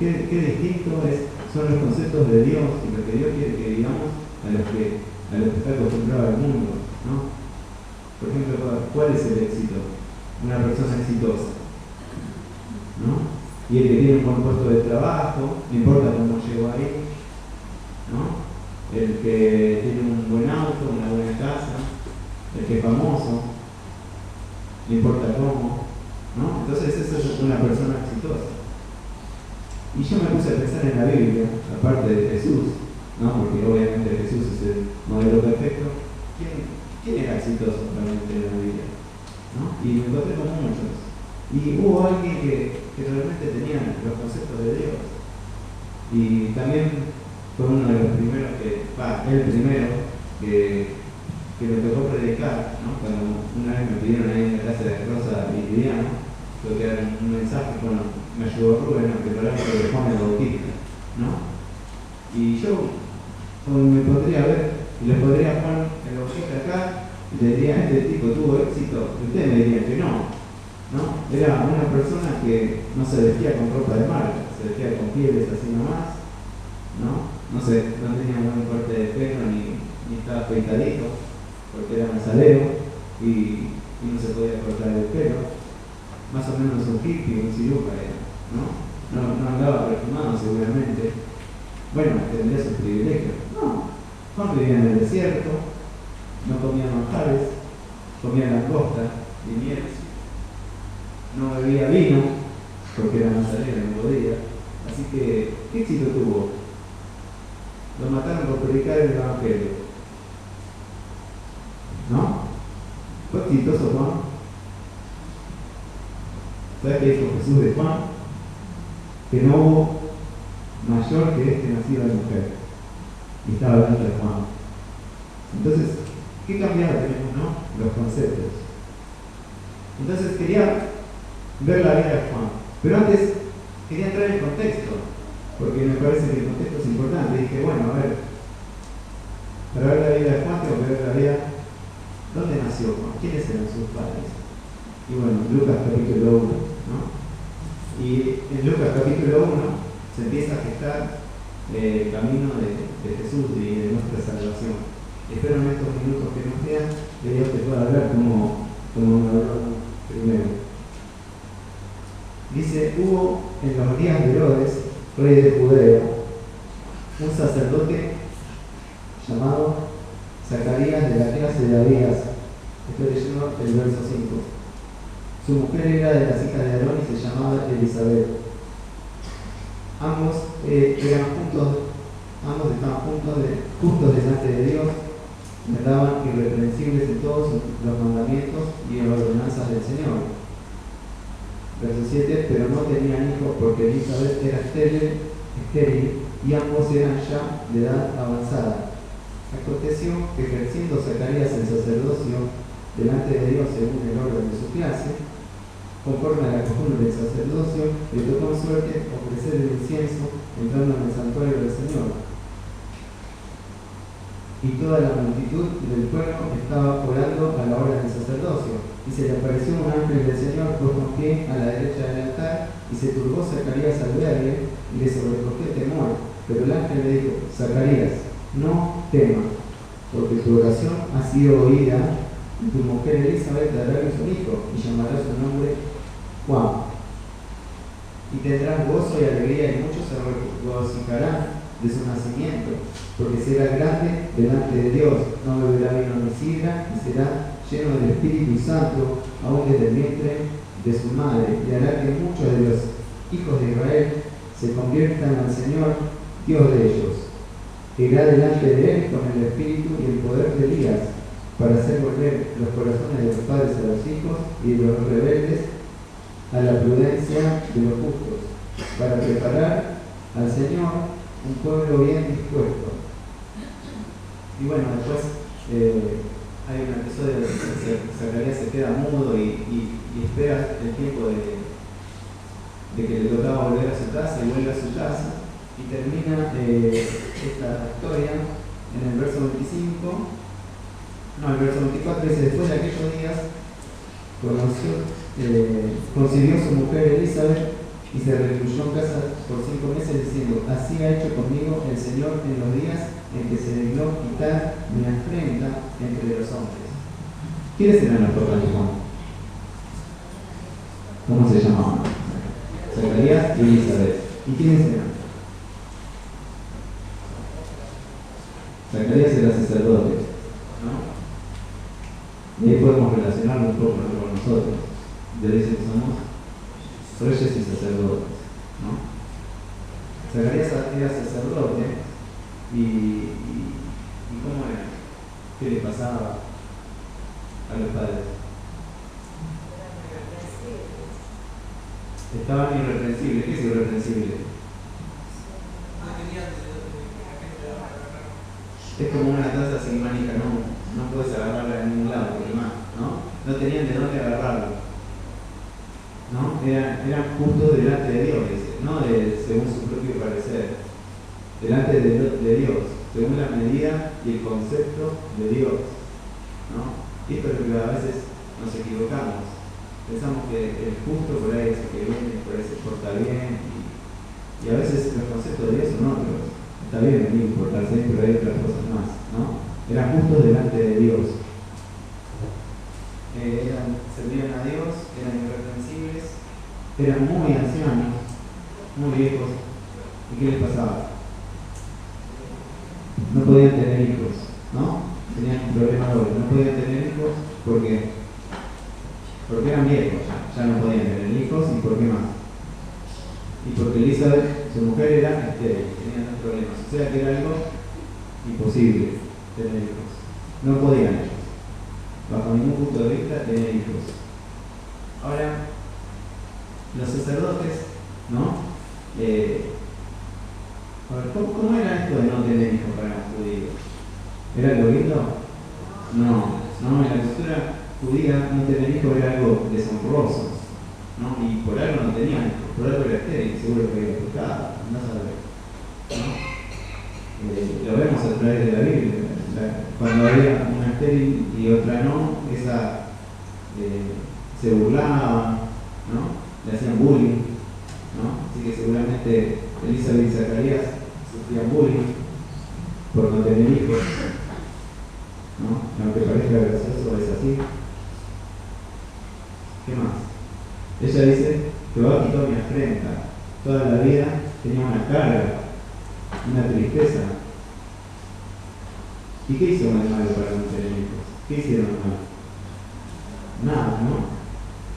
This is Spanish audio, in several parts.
Qué distinto son los conceptos de Dios y lo que Dios quiere que digamos a los que a lo que está acostumbrado el mundo, ¿no? Por ejemplo, ¿cuál es el éxito? Una persona exitosa, ¿no? Y el que tiene un buen puesto de trabajo, no importa cómo llegó ahí, ¿no? El que tiene un buen auto, una buena casa, el que es famoso, no importa cómo, ¿no? Entonces esa es una persona exitosa. Y yo me puse a pensar en la Biblia, aparte de Jesús, ¿no? Porque obviamente Jesús es el modelo perfecto. ¿Quién era exitoso realmente en la Biblia? ¿No? Y me encontré con muchos. Y hubo alguien que realmente tenía los conceptos de Dios. Y también fue uno de los primeros el primero que me tocó predicar, ¿no? Cuando una vez me pidieron ahí en la clase de Rosa Lidiano, creo que era un mensaje, bueno, me ayudó Rubén a preparar sobre Juan el Bautista, ¿no? Y yo me podría ver y le podría Juan el Bautista acá y le diría, este tipo tuvo éxito, y ustedes me dirían que no. Era una persona que no se vestía con ropa de marca, se vestía con pieles así nomás, ¿no? No tenía un buen corte de pelo ni estaba afeitadito, porque era nazareo y no se podía cortar el pelo. Más o menos un hippie, un ciruja era, ¿no? No andaba perfumado seguramente. Bueno, tendría sus privilegios. No, Juan vivía en el desierto, no comía manjares, comía langosta y miel. No bebía vino, porque era nazareno, no podía. Así que, ¿qué éxito tuvo? Lo mataron por predicar el Evangelio, ¿no? ¿Fue exitoso Juan? ¿Sabes qué dijo Jesús de Juan? Que no hubo mayor que este nacido de mujer. Y estaba hablando de Juan. Entonces, ¿qué cambiado tenemos, no? Los conceptos. Entonces quería ver la vida de Juan. Pero antes quería entrar en contexto, porque me parece que el contexto es importante. Dije, bueno, a ver, para ver la vida de Juan tengo que ver la vida. ¿Dónde nació Juan? ¿Quiénes eran sus padres? Y bueno, Lucas capítulo 1, ¿no? Y en Lucas capítulo 1 se empieza a gestar el camino de Jesús y de nuestra salvación. Espero en estos minutos que nos quedan que Dios te pueda hablar como me habló primero. Dice, hubo en los días de Herodes, rey de Judea, un sacerdote llamado Zacarías de la clase de Abías. Estoy leyendo el verso 5. Su mujer era de las hijas de Aarón y se llamaba Elizabeth. Ambos estaban justos delante de Dios, andaban irreprensibles en todos los mandamientos y ordenanzas del Señor. Verso 7, pero no tenían hijos porque Elizabeth era estéril y ambos eran ya de edad avanzada. Aconteció que ejerciendo Zacarías el sacerdocio delante de Dios según el orden de su clase, conforme a la costumbre del sacerdocio, le tocó en suerte ofrecer el incienso entrando en el santuario del Señor. Y toda la multitud del pueblo estaba orando a la hora del sacerdocio. Y se le apareció un ángel del Señor puesto en pie a la derecha del altar, y se turbó Zacarías al verle, y le sobrecogió temor. Pero el ángel le dijo, Zacarías, no temas, porque tu oración ha sido oída, y tu mujer Elizabeth dará a luz un hijo, y llamará su nombre Juan. Y tendrás gozo y alegría, y muchos se regocijarán de su nacimiento, porque será grande delante de Dios, no beberá vino ni sidra, y será lleno del Espíritu Santo, aún desde el vientre de su madre, y hará que muchos de los hijos de Israel se conviertan al Señor, Dios de ellos. Irá delante de él con el espíritu y el poder de Elías, para hacer volver los corazones de los padres a los hijos y de los rebeldes a la prudencia de los justos, para preparar al Señor un pueblo bien dispuesto. Y bueno, después hay un episodio donde Zacarías se queda mudo y espera el tiempo de que le tocaba volver a su casa, y vuelve a su casa, y termina esta historia en el verso 25. El verso 24 dice, después de aquellos días concibió su mujer Elizabeth y se recluyó en casa por 5 meses diciendo, así ha hecho conmigo el Señor en los días en que se dignó quitar mi afrenta entre los hombres. ¿Quiénes eran los papás de Juan? ¿Cómo se llamaban? Zacarías y Elizabeth. ¿Y quiénes eran? Zacarías era sacerdote, ¿no? Y ahí podemos relacionarlo un poco con nosotros. De dice que somos reyes y sacerdotes, ¿no? Zacarías era sacerdote y ¿cómo era? ¿Qué le pasaba a los padres? Estaban irreprensibles. ¿Qué es irreprensible? Es como una taza sin manija, no puedes agarrarla en ningún lado, porque no tenían de dónde agarrarlo, ¿no? Eran justos delante de Dios, no según su propio parecer, delante de Dios, según la medida y el concepto de Dios, ¿no? Y esto es lo que a veces nos equivocamos, pensamos que el justo por ahí es el que viene, por ahí se porta bien, y a veces los conceptos de Dios son otros. Está bien, no importarse, pero hay otras cosas más, ¿no? Eran justos delante de Dios. Servían a Dios, eran irreprensibles, eran muy ancianos, muy viejos. ¿Y qué les pasaba? No podían tener hijos, ¿no? Tenían un problema doble. No podían tener hijos porque eran viejos, ya no podían tener hijos. ¿Y por qué más? Y porque Elizabeth, su mujer, era estéril, tenía dos problemas. O sea que era algo imposible tener hijos. No podían ellos. Bajo ningún punto de vista tener hijos. Ahora, los sacerdotes, ¿no? A ver, ¿cómo era esto de no tener hijos para los judíos? ¿Era algo lindo? No, en la cultura judía no tener hijos era algo deshonroso, ¿no? Y por algo no tenían hijos, por algo era estéril, seguro que había pecado, no sabes, ¿no? Lo vemos a través de la Biblia. Cuando había una estéril y otra no, esa se burlaban, ¿no? Le hacían bullying, ¿no? Así que seguramente Elizabeth y Zacarías sufrían bullying por no tener hijos, ¿no? Aunque parezca gracioso, es así. ¿Qué más? Ella dice: Jehová quitó mi afrenta. Toda la vida tenía una carga, una tristeza. ¿Y qué hizo de malo para no tener hijos? ¿Qué hicieron de malo? Nada, ¿no?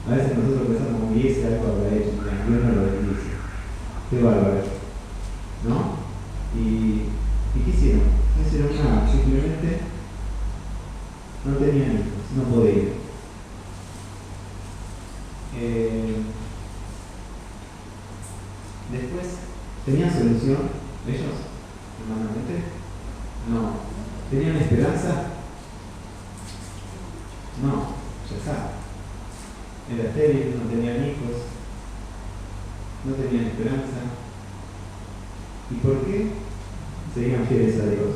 A veces nosotros pensamos como que ese algo habrá hecho, Dios no lo bendice. Qué bárbaro, ¿no? ¿Y qué hicieron? No hicieron nada, simplemente no tenían hijos, no podían. Después, ¿tenían solución ellos, humanamente? No. ¿Tenían esperanza? No, ya está. Era estéril, no tenían hijos, no tenían esperanza. ¿Y por qué seguían fieles a Dios?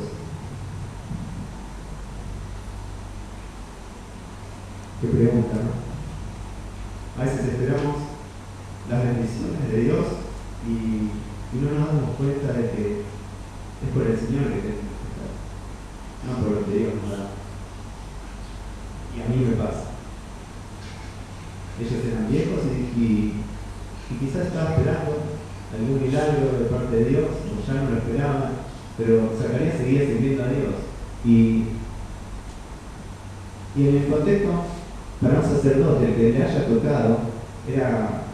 Qué pregunta, ¿no? A veces esperamos las bendiciones de Dios y no nos damos cuenta de que es por el Señor que tenemos que estar, no por lo que Dios nos da. Y a mí me pasa. Ellos eran viejos y quizás estaba esperando algún milagro de parte de Dios, o ya no lo esperaban, pero Zacarías seguía sirviendo a Dios. Y en el contexto, para un sacerdote que le haya tocado, era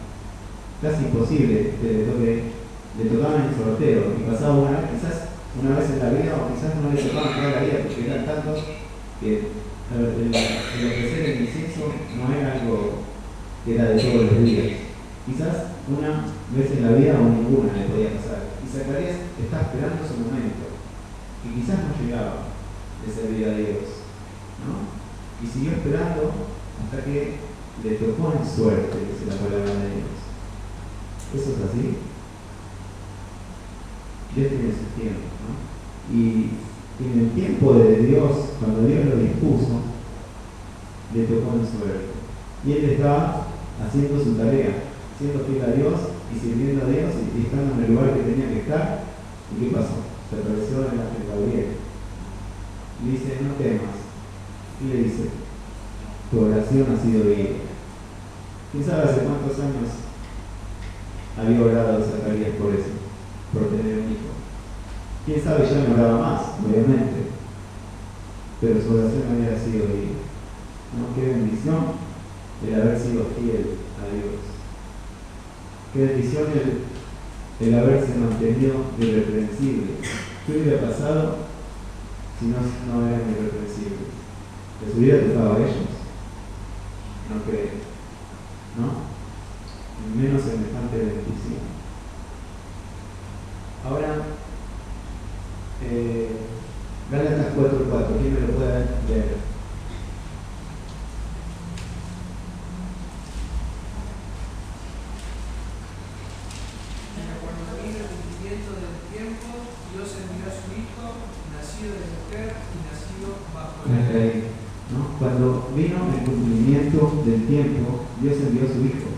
casi imposible que le tocaban el sorteo, y pasaba quizás una vez en la vida, o quizás no le tocaban toda la vida, porque eran tantos que el ofrecer el incienso no era algo que era de todos los días. Quizás una vez en la vida o ninguna le podía pasar. Y Zacarías está esperando su momento, y quizás no llegaba de servir a Dios, ¿no? Y siguió esperando hasta que le tocó en suerte, dice la palabra de Dios. ¿Eso es así? Dios tiene su tiempo, ¿no? Y en el tiempo de Dios, cuando Dios lo dispuso, le tocó en suerte. Y él estaba haciendo su tarea, siendo fiel a Dios y sirviendo a Dios y estando en el lugar que tenía que estar. ¿Y qué pasó? se apareció el ángel Gabriel. Le dice, no temas. Y le dice, tu oración ha sido oída. ¿Quién sabe hace cuántos años había orado Zacarías por eso? Por tener un hijo. ¿Quién sabe? Ya no oraba más, obviamente. Pero su oración había sido oída. ¿No? Qué bendición el haber sido fiel a Dios. Qué bendición el haberse mantenido irreprensible. ¿Qué hubiera pasado si no eran irreprensibles? ¿Les hubiera tocado a ellos? No creo. ¿No? Menos semejante bendición. Ahora, Gálatas 4:4, ¿quién me lo puede leer? Cuando vino el cumplimiento del tiempo, Dios envió a su Hijo, nacido de mujer y nacido bajo la ley. ¿No? Cuando vino el cumplimiento del tiempo, Dios envió a su Hijo.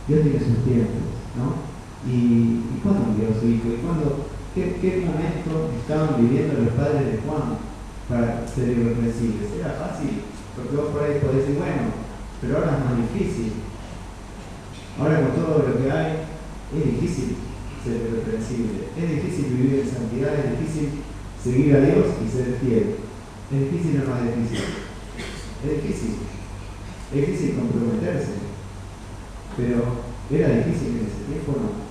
Dios tiene sus tiempos, ¿no? ¿Y cuándo envió a su Hijo? ¿Qué momento estaban viviendo los padres de Juan para ser irreprensibles? Era fácil, porque vos por ahí podés decir, bueno, pero ahora es más difícil. Ahora con todo lo que hay, es difícil ser irreprensible. Es difícil vivir en santidad, es difícil seguir a Dios y ser fiel. ¿Es difícil o no es difícil? Es difícil. Es difícil comprometerse. Pero, ¿era difícil en ese tiempo o no?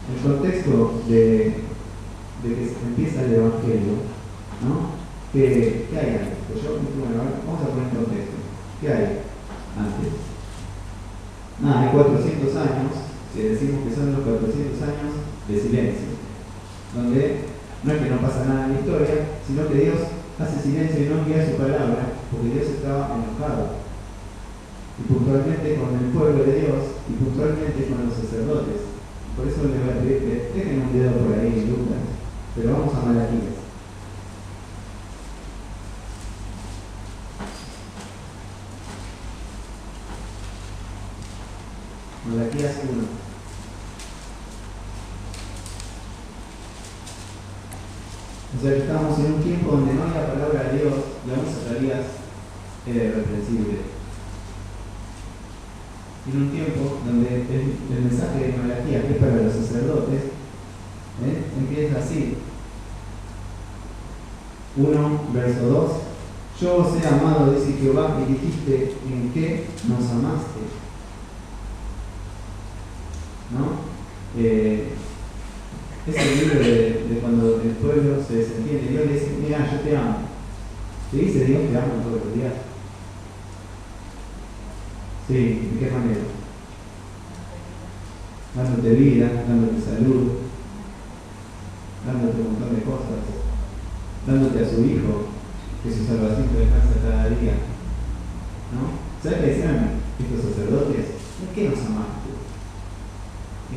El contexto de que se empieza el Evangelio, ¿no? ¿Qué hay antes? Pues bueno, vamos a poner en contexto. ¿Qué hay antes? Nada, hay 400 años, si decimos que son los 400 años de silencio, donde no es que no pasa nada en la historia, sino que Dios hace silencio y no envía su palabra, porque Dios estaba enojado. Y puntualmente con el pueblo de Dios, y puntualmente con los sacerdotes. Por eso le voy a pedir que dejen un dedo por ahí, Lucas, pero vamos a Malaquías. Malaquías 1. O sea que estamos en un tiempo donde no había palabra de Dios y aún Zacarías era irreprensible. En un tiempo donde el mensaje de Malaquías, que es para los sacerdotes, empieza así. 1, verso 2. Yo os he amado, dice Jehová, y dijiste, ¿en qué nos amaste? ¿No? Es el libro de cuando el pueblo se desentiende. Dios le dice, mira, yo te amo. ¿Te dice Dios te amo todos los días? Sí, ¿de qué manera? Dándote vida, dándote salud, dándote un montón de cosas, dándote a su Hijo, que su salvación te alcanza cada día. ¿No? ¿Sabes qué decían estos sacerdotes? ¿En qué nos amaste?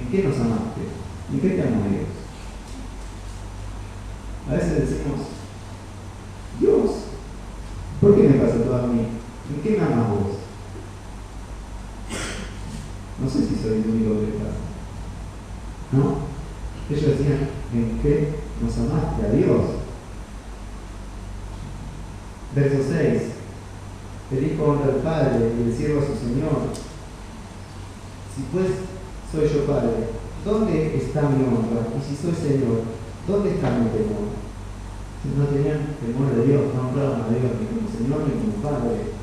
¿En qué nos amaste? ¿En qué te amó Dios? A veces decimos, Dios, ¿por qué me pasa todo a mí? ¿En qué me amas vos? No sé si soy el único que pasa. ¿No? Ellos decían, ¿en qué nos amaste a Dios? Verso 6. El Hijo honra al Padre y el siervo a su Señor. Si pues soy yo Padre, ¿dónde está mi honra? Y si soy Señor, ¿dónde está mi temor? Si no tenían temor de Dios, no honraban a Dios ni como Señor ni como Padre.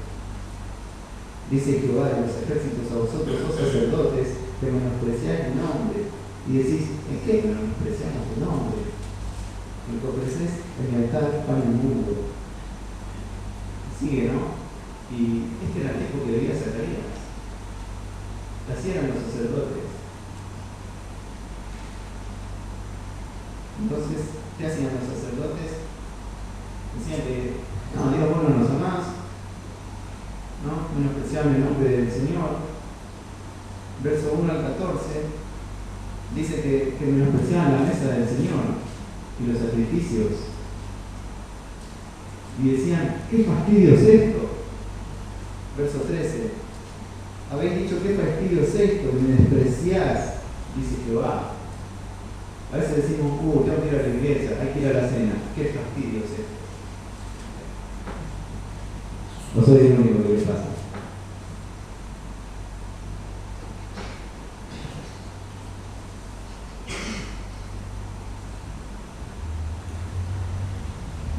Dice Jehová de los ejércitos a vosotros, oh sacerdotes, que menospreciáis mi nombre. Y decís, ¿en qué menospreciamos tu nombre? En que ofreces en mi altar pan inmundo. Sigue, ¿no? Y este era el tiempo que debía Zacarías. Así eran los sacerdotes. Entonces, ¿qué hacían los sacerdotes? Decían que, no, Dios, vos no nos amás, ¿no? Menospreciaban el nombre del Señor. Verso 1 al 14 dice que menospreciaban la mesa del Señor y los sacrificios. Y decían, ¿qué fastidio es esto? Verso 13. Habéis dicho, ¿qué fastidio es esto? Me despreciás, dice Jehová. A veces decimos, tengo que ir a la iglesia, hay que ir a la cena. Qué fastidio es esto. ¿O soy el único que le pasa?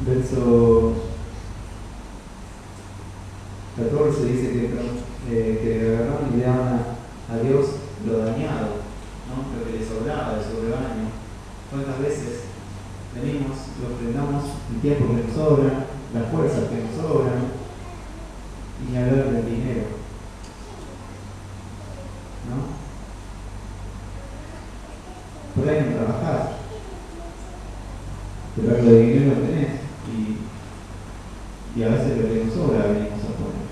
Verso 14 dice que agarraron y le daban a Dios lo dañado, ¿no? Lo que le sobraba de su rebaño. ¿Cuántas veces venimos, lo ofrendamos el tiempo que nos sobra, las fuerzas que nos sobran, y ni hablar del dinero, ¿no? Por ahí no trabajás, pero algo de dinero tenés, y a veces lo que nos sobra venimos a poner.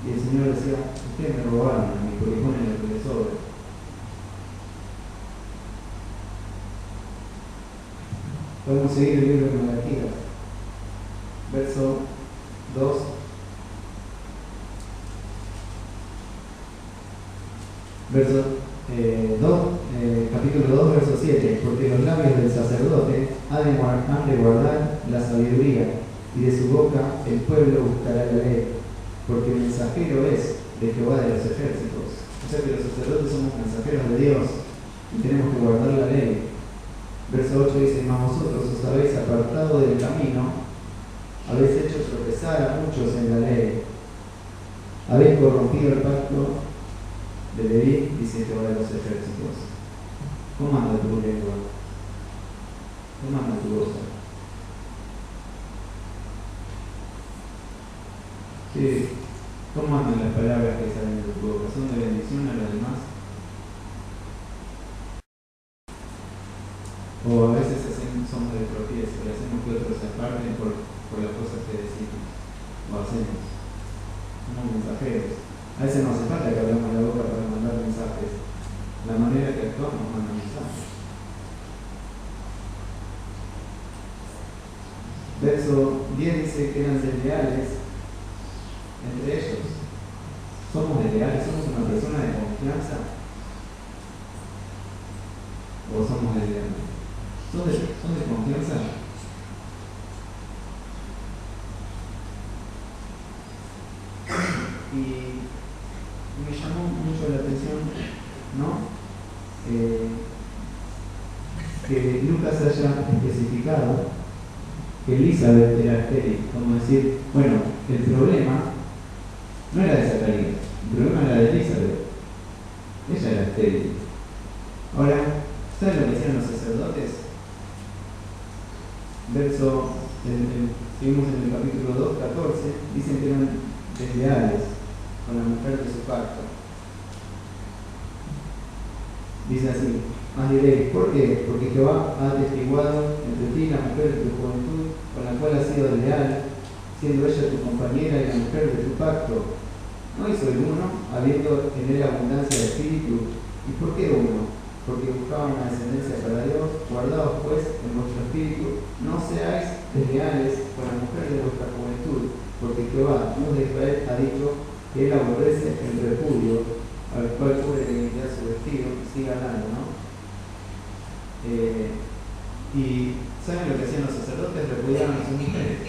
Y el Señor decía, ustedes me robaron a mí porque ponen lo que les sobra. Podemos seguir el libro de Malaquías, verso 2. Capítulo 2, verso 7. Porque los labios del sacerdote han de guardar la sabiduría, y de su boca el pueblo buscará la ley, porque el mensajero es de Jehová de los ejércitos. O sea que los sacerdotes somos mensajeros de Dios y tenemos que guardar la ley. Verso 8 dice, mas vosotros os habéis apartado del camino, habéis hecho tropezar a muchos en la ley, habéis corrompido el pacto de Leví, dice Jehová de los ejércitos. ¿Cómo anda tu lengua? ¿Cómo anda tu boca? Sí, ¿cómo andan las palabras que salen de tu boca? ¿Son de bendición a los demás? O a veces somos de tropiezo y hacemos que otros se aparten por las cosas que decimos o hacemos. Somos mensajeros. A veces no hace falta que hablamos la boca para mandar mensajes. La manera que actuamos manda mensajes. Verso 10 dice que eran desleales entre ellos. ¿Somos desleales? ¿Somos una persona de confianza? ¿O somos desleales? ¿Son de confianza? Y me llamó mucho la atención, ¿no? Que Lucas haya especificado que Elizabeth era estéril, como decir, bueno, el problema no era de Zacarías, el problema era de Elizabeth. Ella era estéril. Ahora, ¿saben lo que hicieron los sacerdotes? Seguimos en el capítulo 2, 14, dicen que eran desleales con la mujer de su pacto. Dice así, más diréis, ¿por qué? Porque Jehová ha atestiguado entre ti la mujer de tu juventud, con la cual has sido leal, siendo ella tu compañera y la mujer de tu pacto. ¿No hizo el uno, habiendo en él abundancia de espíritu? ¿Y por qué uno? Porque buscaban una descendencia para Dios. Guardaos pues en vuestro espíritu, no seáis desleales con la mujer de vuestra juventud, porque Jehová, Dios de Israel, ha dicho que él aborrece el repudio, al cual cubre la dignidad su vestido. Sigue hablando, ¿no? Y ¿saben lo que hacían los sacerdotes? Repudiaban a sus mujeres.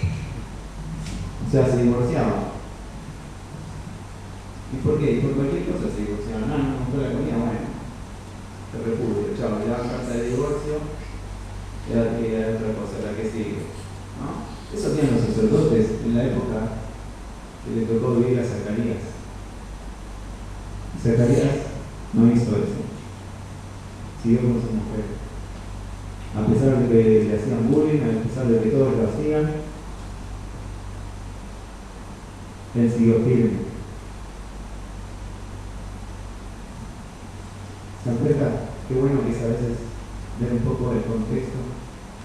O sea, se divorciaban. ¿Y por qué? Y por cualquier cosa se divorciaban. No me gustó la comida, bueno, te repudio, chao, le daban carta de divorcio y era otra cosa, la que sigue, ¿no? Eso hacían los sacerdotes en la época que le tocó vivir a Zacarías. Zacarías no hizo eso, siguió con su mujer. A pesar de que le hacían bullying, a pesar de que todos lo hacían, él siguió firme. ¿Se acuerdan? Qué bueno que es a veces ver un poco el contexto,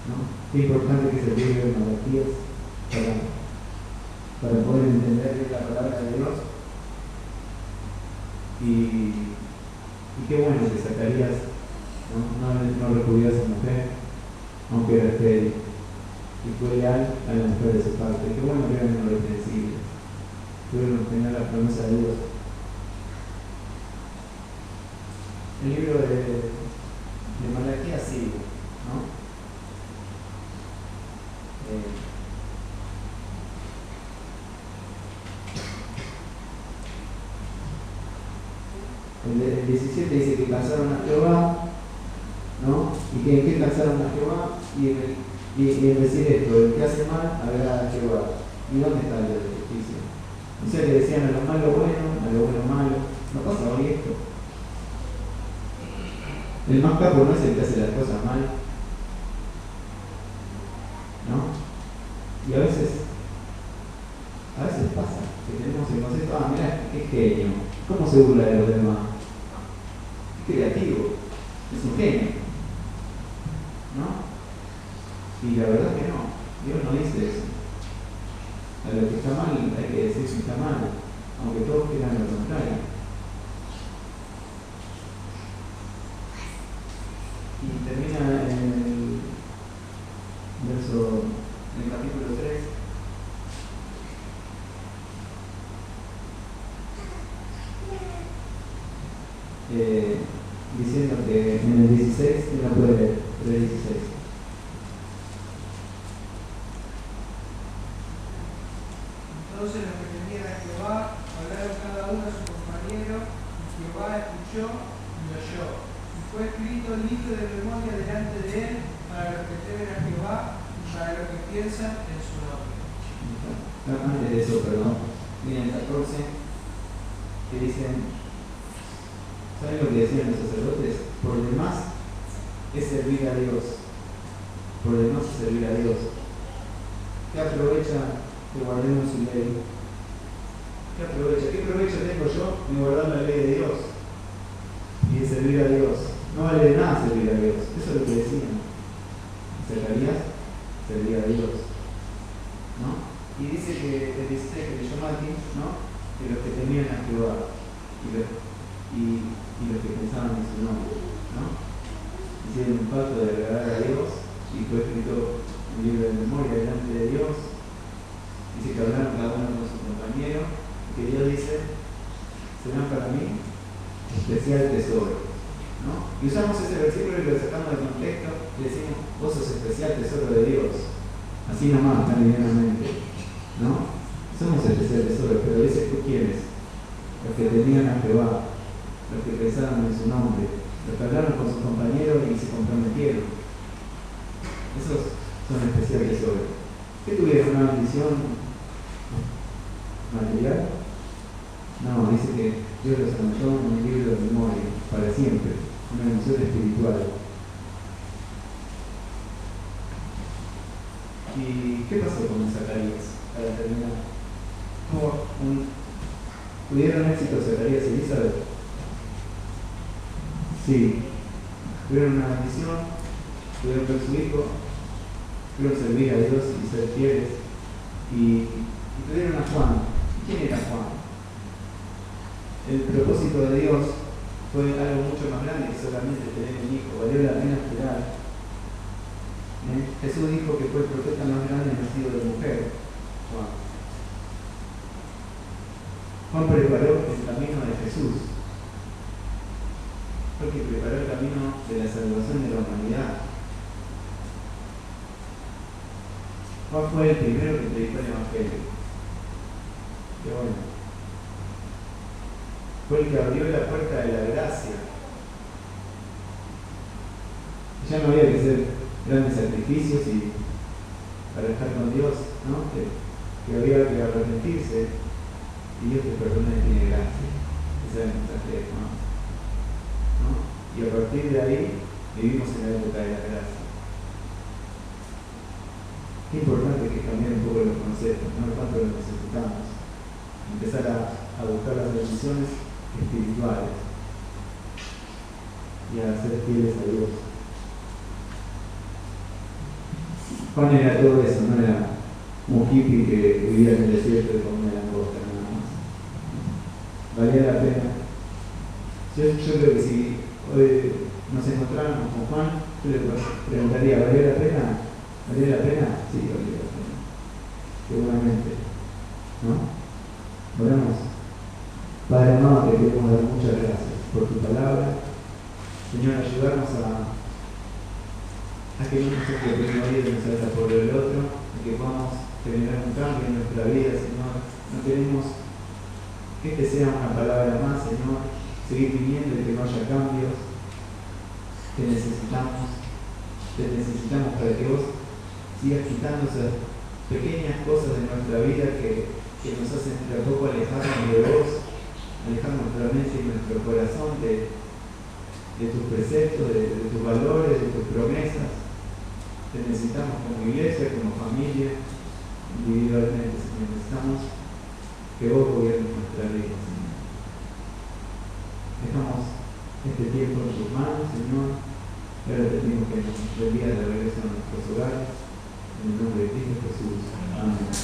¿no? Qué importante que se libro de Malaquías para poder entender bien la palabra de Dios. Y qué bueno que Zacarías no repudió a su mujer, aunque era estéril, y fue leal a la mujer de su parte. Qué bueno que eran irreprensibles, pudieron obtener la promesa de Dios. El libro de de Malaquías sigue, ¿no? El 17 dice que cansaron a Jehová, ¿no? ¿Y que en qué cansaron a Jehová? Y en decir esto, el que hace mal, agrada a Jehová. ¿Y dónde está el de justicia? O sea, le decían a lo malo bueno, a lo bueno malo. ¿No pasa hoy esto? El más capo no es el que hace las cosas mal, ¿no? Y a veces pasa que tenemos el concepto, mirá, qué genio, ¿cómo se burla de los demás? Es creativo, es un genio, ¿no? Y la verdad que no, Dios no dice eso. A lo que está mal hay que decir que está mal, aunque todos quieran lo contrario. Y termina en el verso, en el capítulo 3. Diciendo que en el 16, ¿quién la puede leer? 3:16. Entonces los que temían a Jehová hablaron cada uno a su compañero, y Jehová escuchó y oyó. Y fue escrito el libro de memoria delante de él para los que temen a Jehová y para los que piensan en su nombre. Antes de eso, perdón, viene el 14, que dicen, ¿saben lo que decían los sacerdotes? Por demás es servir a Dios. Por demás es servir a Dios. ¿Qué aprovecha que guardemos su ley? ¿Qué aprovecha? ¿Qué provecho tengo yo de guardar la ley de Dios? Y de servir a Dios. No vale de nada servir a Dios. Eso es lo que decían. Zacarías servía a Dios, ¿no? Y dice que el 16 que leyó Mati, ¿no? Que los que temían a Jehová y los que pensaban en su nombre, ¿no? Hicieron un pacto de agradar a Dios y fue escrito un libro de memoria delante de Dios. Dice que hablaron cada uno con su compañero y que Dios dice, serán para mí especial tesoro, ¿no? Y usamos ese versículo y lo sacamos del contexto y decimos, vos sos especial tesoro de Dios, así nomás, tan livianamente, ¿no? Somos especial tesoro, pero dice, ¿tú quiénes? Los que tenían a Jehová, los que pensaron en su nombre, los que hablaron con sus compañeros y se comprometieron. Esos son especial tesoro. ¿Qué tuvieron? ¿Una bendición material? No, dice que Dios los anotó en un libro de memoria, para siempre, una bendición espiritual. ¿Y qué pasó con Zacarías? Para terminar, ¿tuvieron éxito Zacarías y Elizabeth? Sí. Tuvieron una bendición, tuvieron ver su hijo, tuvieron servir a Dios y ser fieles, y tuvieron a Juan. ¿Quién era Juan? El propósito de Dios fue algo mucho más grande que solamente tener un hijo, valió la pena esperar. Jesús dijo que fue el profeta más grande nacido de mujer, Juan. Juan preparó el camino de Jesús, fue el que preparó el camino de la salvación de la humanidad. Juan fue el primero que predicó el Evangelio. Qué bueno. Fue el que abrió la puerta de la gracia. Ya no había que hacer grandes sacrificios para estar con Dios, ¿no? Que había que arrepentirse y Dios te perdona y tiene gracia. Ese era el mensaje de Juan, ¿no? Y a partir de ahí vivimos en la época de la gracia. Qué importante que cambiar un poco los conceptos, no tanto lo necesitamos. Empezar a buscar las bendiciones espirituales y a ser fieles a Dios. Juan era todo eso, no era un hippie que vivía en el desierto y comía langosta, nada más. Valía la pena. Yo creo que si hoy nos encontráramos con Juan, yo le preguntaría, ¿valía la pena? ¿Valía la pena? Sí, valía la pena. Seguramente. ¿No? Oramos. Padre amado, te queremos dar muchas gracias por tu palabra. Señor, ayudarnos a a que no nos toque el primero y nos salga por el otro, a que podamos generar un cambio en nuestra vida, Señor. No queremos que este sea una palabra más, Señor, seguir viniendo y que no haya cambios. Te necesitamos para que vos sigas quitando esas pequeñas cosas de nuestra vida que nos hacen de a poco alejarnos de vos, alejar nuestra mente y nuestro corazón de tus preceptos, de tus valores, de tus promesas. Te necesitamos como iglesia, como familia, individualmente, Señor. Necesitamos que vos gobiernes nuestra vida, Señor. Dejamos este tiempo en tus manos, Señor. Y ahora te pedimos que nos bendiga de regreso a nuestros hogares. En el nombre de Cristo Jesús. Amén.